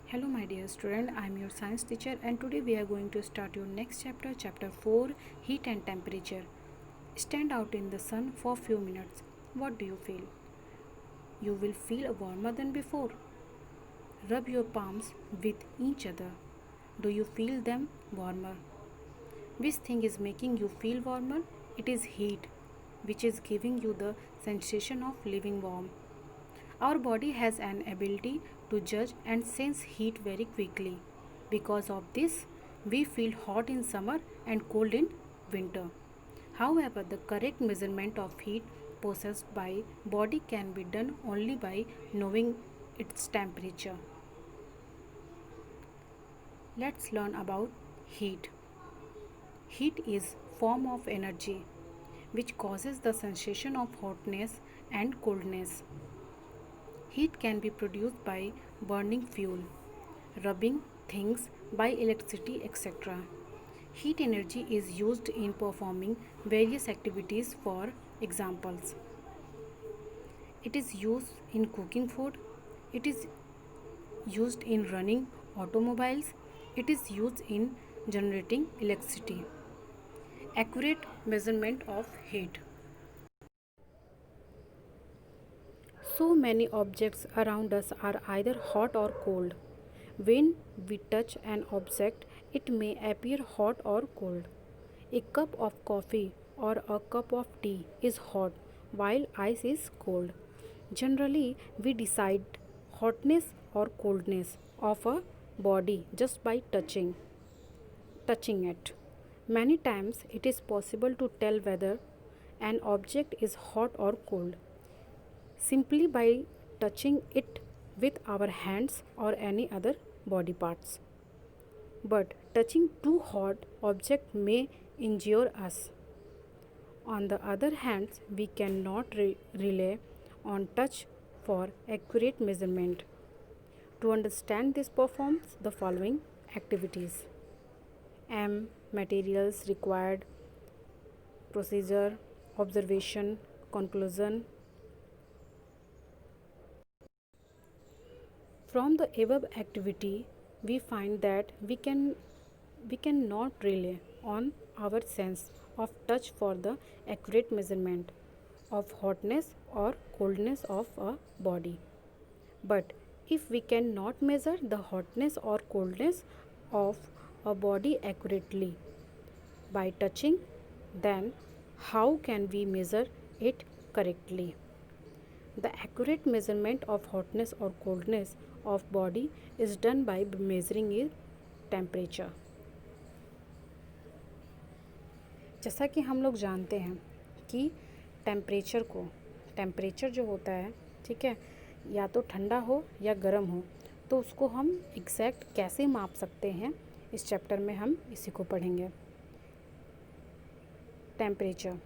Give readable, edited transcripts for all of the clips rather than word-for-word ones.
Hello my dear student, I am your science teacher and today we are going to start your next chapter, chapter 4, heat and temperature. Stand out in the sun for few minutes. What do you feel? You will feel warmer than before. Rub your palms with each other. Do you feel them warmer? Which thing is making you feel warmer? It is heat, which is giving you the sensation of living warm. Our body has an ability to judge and sense heat very quickly. Because of this, we feel hot in summer and cold in winter. However, the correct measurement of heat possessed by body can be done only by knowing its temperature. Let's learn about heat. Heat is form of energy which causes the sensation of hotness and coldness. Heat can be produced by burning fuel, rubbing things by electricity, etc. Heat energy is used in performing various activities. For examples, it is used in cooking food, it is used in running automobiles, it is used in generating electricity. Accurate measurement of heat. So many objects around us are either hot or cold. When we touch an object, it may appear hot or cold. A cup of coffee or a cup of tea is hot while ice is cold. Generally, we decide hotness or coldness of a body just by touching it. Many times it is possible to tell whether an object is hot or cold simply by touching it with our hands or any other body parts. But touching too hot object may injure us. On the other hand, we cannot rely on touch for accurate measurement. To understand this, perform the following activities. M. Materials required, procedure, observation, conclusion. From the above activity, we find that we cannot rely on our sense of touch for the accurate measurement of hotness or coldness of a body. But if we cannot measure the hotness or coldness of a body accurately by touching, then how can we measure it correctly? The accurate measurement of hotness or coldness of body is done by measuring its temperature. जैसा कि हम लोग जानते हैं कि temperature जो होता है, ठीक है, या तो ठंडा हो या गर्म हो, तो उसको हम एग्जैक्ट कैसे माप सकते हैं, इस चैप्टर में हम इसी को पढ़ेंगे. Temperature.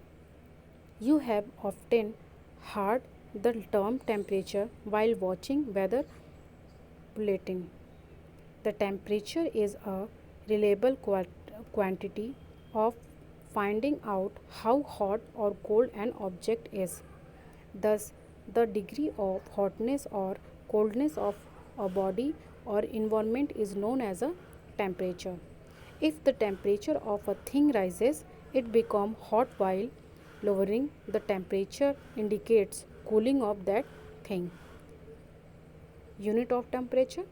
You have often heard the term temperature while watching weather bulletin. The temperature is a reliable quantity of finding out how hot or cold an object is. Thus, the degree of hotness or coldness of a body or environment is known as a temperature. If the temperature of a thing rises, it becomes hot, while lowering the temperature indicates cooling of that thing. Unit of temperature.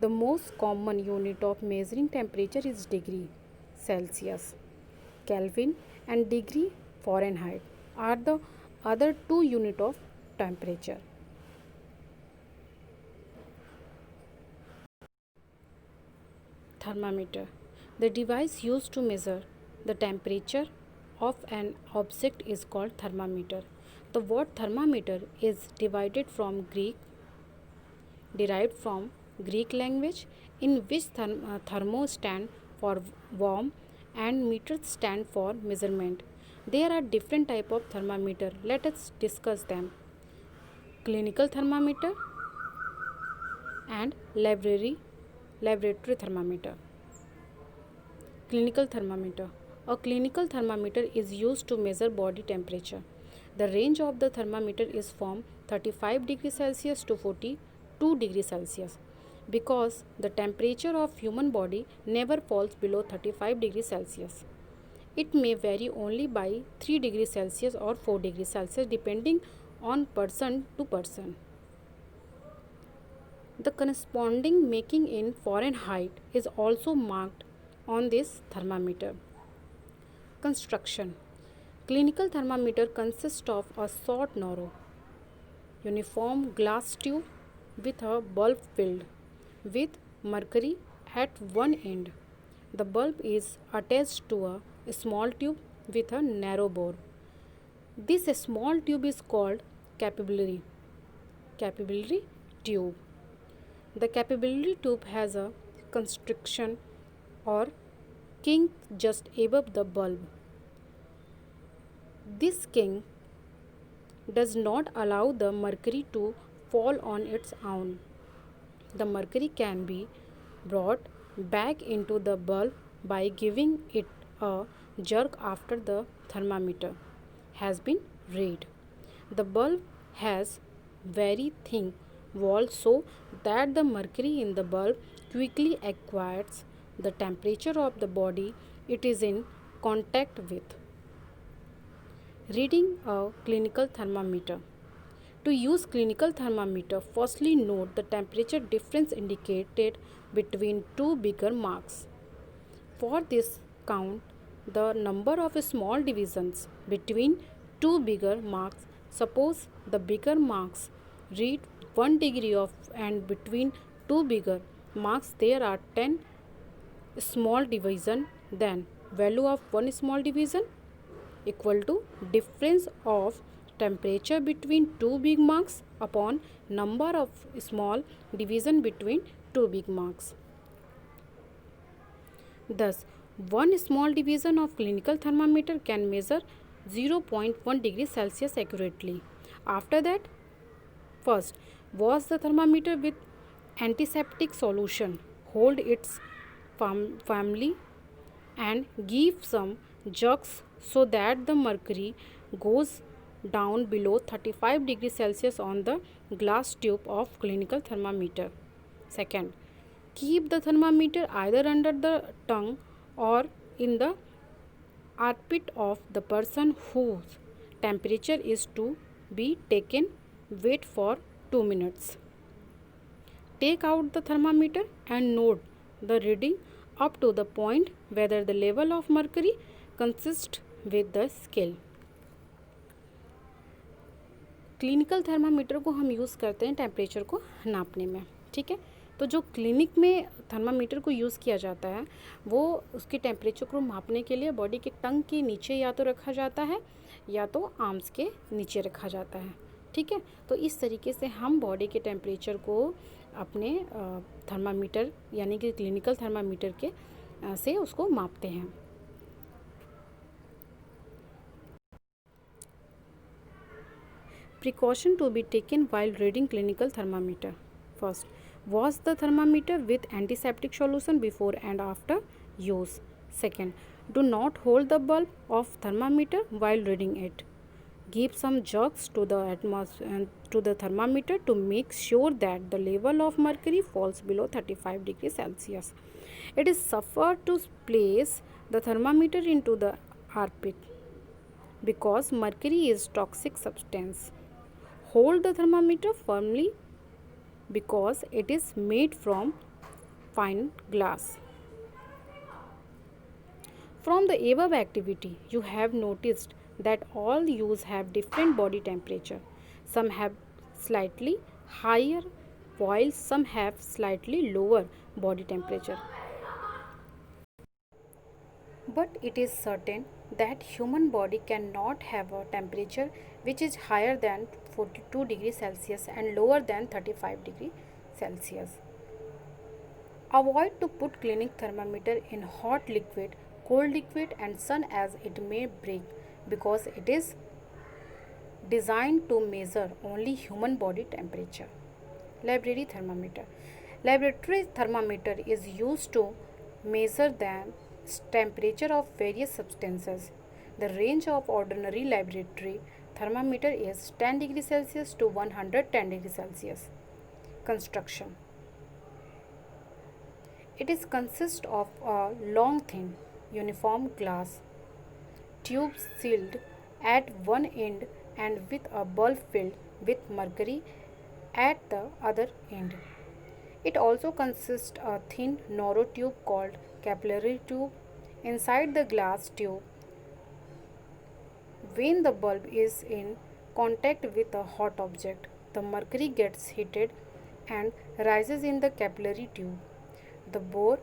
The most common unit of measuring temperature is degree Celsius. Kelvin and degree Fahrenheit are the other two units of temperature. Thermometer. The device used to measure the temperature of an object is called thermometer. The word thermometer is derived from Greek language, in which thermo stand for warm and meters stand for measurement. There are different type of thermometer. Let us discuss them. Clinical thermometer and laboratory thermometer. Clinical thermometer. A clinical thermometer is used to measure body temperature. The range of the thermometer is from 35 degrees Celsius to 42 degrees Celsius. because the temperature of human body never falls below 35 degrees Celsius. It may vary only by 3 degrees Celsius or 4 degrees Celsius depending on person to person. The corresponding making in Fahrenheit is also marked on this thermometer. Construction. Clinical thermometer consists of a short, narrow, uniform glass tube with a bulb filled with mercury at one end. The bulb is attached to a small tube with a narrow bore. This small tube is called capillary tube. The capillary tube has a constriction or kink just above the bulb. This kink does not allow the mercury to fall on its own. The mercury can be brought back into the bulb by giving it a jerk after the thermometer has been read. The bulb has very thin walls so that the mercury in the bulb quickly acquires the temperature of the body it is in contact with. Reading a clinical thermometer. To use clinical thermometer, firstly note the temperature difference indicated between two bigger marks. For this, count the number of small divisions between two bigger marks. Suppose the bigger marks read 1 degree of and between two bigger marks there are 10 small division, then value of one small division equal to difference of temperature between two big marks upon number of small division between two big marks. Thus, one small division of clinical thermometer can measure 0.1 degree Celsius accurately. After that, first, wash the thermometer with antiseptic solution. Hold its firmly and give some jerks so that the mercury goes down below 35 degrees Celsius on the glass tube of clinical thermometer. Second, keep the thermometer either under the tongue or in the armpit of the person whose temperature is to be taken. Wait for 2 minutes. Take out the thermometer and note the reading up to the point whether the level of mercury consists with the scale. Clinical thermometer को हम use करते हैं temperature को नापने में, ठीक है। तो जो क्लिनिक में थर्मामीटर को यूज़ किया जाता है वो उसके टेम्परेचर को मापने के लिए बॉडी के टंग के नीचे या तो रखा जाता है या तो आर्म्स के नीचे रखा जाता है, ठीक है। तो इस तरीके से हम बॉडी के टेम्परेचर को अपने थर्मामीटर यानी कि क्लिनिकल थर्मामीटर के से उसको मापते हैं। Precaution to be taken while reading clinical thermometer. First, wash the thermometer with antiseptic solution before and after use. Second, do not hold the bulb of thermometer while reading it. Give some jerks to the thermometer to make sure that the level of mercury falls below 35 degrees Celsius. It is safer to place the thermometer into the armpit because mercury is toxic substance. Hold the thermometer firmly because it is made from fine glass. From the above activity, you have noticed that all use have different body temperature. Some have slightly higher while some have slightly lower body temperature. But it is certain that human body cannot have a temperature which is higher than 42 degrees Celsius and lower than 35 degrees Celsius. Avoid to put clinic thermometer in hot liquid, cold liquid and sun as it may break because it is designed to measure only human body temperature. Laboratory thermometer. Laboratory thermometer is used to measure the temperature of various substances. The range of ordinary laboratory thermometer is 10 degrees Celsius to 110 degrees Celsius. Construction. It is consist of a long thin uniform glass tube sealed at one end and with a bulb filled with mercury at the other end. It also consists a thin narrow tube called capillary tube. Inside the glass tube, when the bulb is in contact with a hot object, the mercury gets heated and rises in the capillary tube. The bore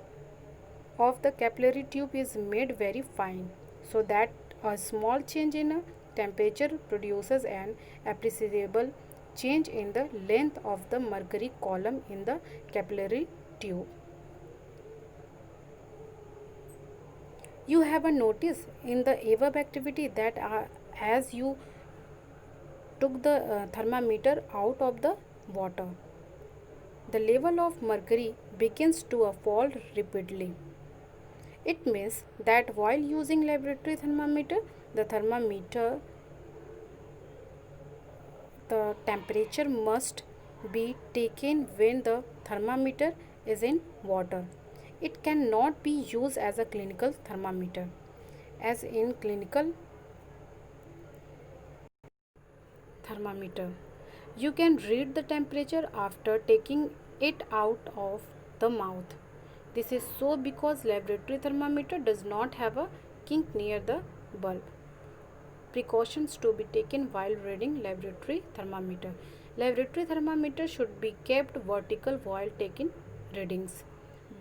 of the capillary tube is made very fine so that a small change in a temperature produces an appreciable change in the length of the mercury column in the capillary tube. You have a notice in the above activity that as you took the thermometer out of the water, the level of mercury begins to fall rapidly. It means that while using laboratory thermometer, the thermometer the temperature must be taken when the thermometer is in water. It cannot be used as a clinical thermometer. As in clinical thermometer, you can read the temperature after taking it out of the mouth. This is so because laboratory thermometer does not have a kink near the bulb. Precautions to be taken while reading laboratory thermometer. Laboratory thermometer should be kept vertical while taking readings.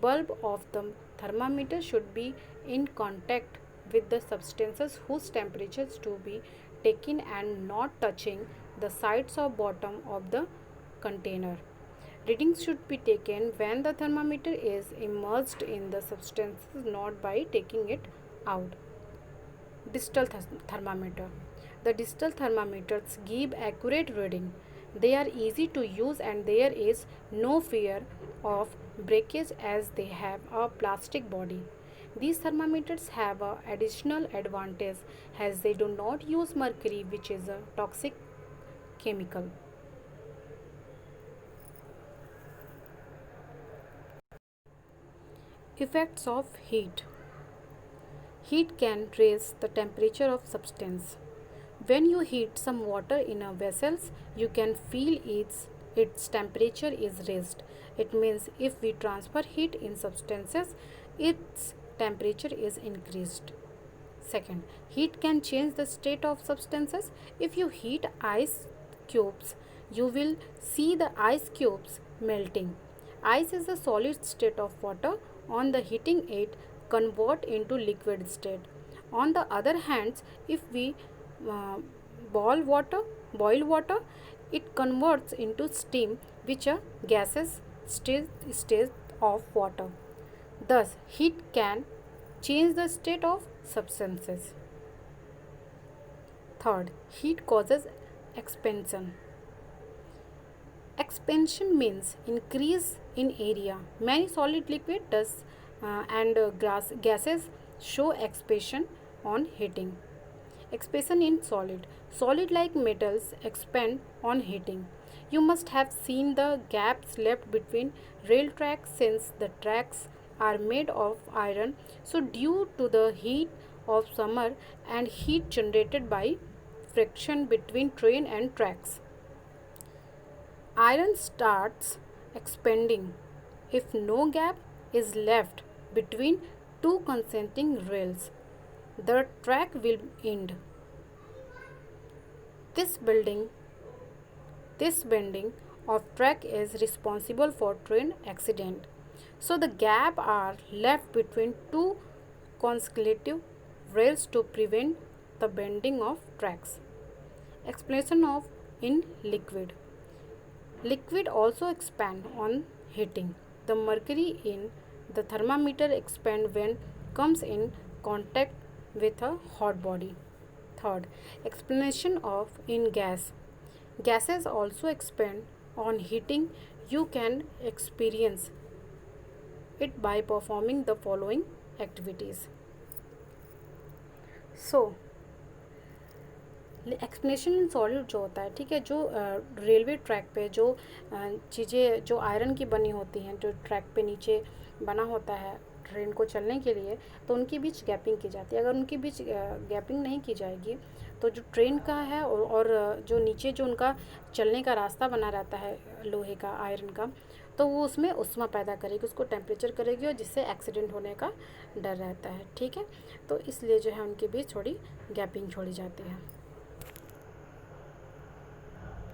Bulb of the thermometer should be in contact with the substances whose temperatures to be taken and not touching the sides or bottom of the container. Readings should be taken when the thermometer is immersed in the substances, not by taking it out. Digital thermometer. The digital thermometers give accurate reading. They are easy to use and there is no fear of breakage as they have a plastic body. These thermometers have an additional advantage as they do not use mercury, which is a toxic chemical. Effects of heat. Heat can raise the temperature of substance. When you heat some water in a vessel, you can feel its temperature is raised. It means if we transfer heat in substances, its temperature is increased. Second, heat can change the state of substances. If you heat ice cubes, you will see the ice cubes melting. Ice is a solid state of water. On the heating it convert into liquid state. On the other hand, if we uh, boil water, it converts into steam, which a gaseous state of water. Thus, heat can change the state of substances. Third, heat causes expansion. Expansion means increase in area. Many solid liquid does and gases show expansion on heating. Expansion in solid. Solid like metals expand on heating. You must have seen the gaps left between rail tracks since the tracks are made of iron. So due to the heat of summer and heat generated by friction between train and tracks, iron starts expanding if no gap is left between two consenting rails. The track will end. This building this bending of track is responsible for train accident. So the gap are left between two consecutive rails to prevent the bending of tracks. Explanation of in liquid. Liquid also expand on heating. The mercury in the thermometer expand when comes in contact with a hot body. Third, explanation of in gas. Gases also expand on heating. You can experience it by performing the following activities. So, explanation in solid जो होता है, ठीक है, जो railway track पे जो चीज़ें जो आयरन की बनी होती हैं, जो ट्रैक पे नीचे बना होता है ट्रेन को चलने के लिए, तो उनके बीच गैपिंग की जाती है। अगर उनके बीच गैपिंग नहीं की जाएगी तो जो ट्रेन का है और जो नीचे जो उनका चलने का रास्ता बना रहता है लोहे का, आयरन का, तो वो उसमें उष्मा पैदा करेगी, उसको टेम्परेचर करेगी, और जिससे एक्सीडेंट होने का डर रहता है, ठीक है। तो इसलिए जो है उनके बीच थोड़ी गैपिंग छोड़ी जाती है।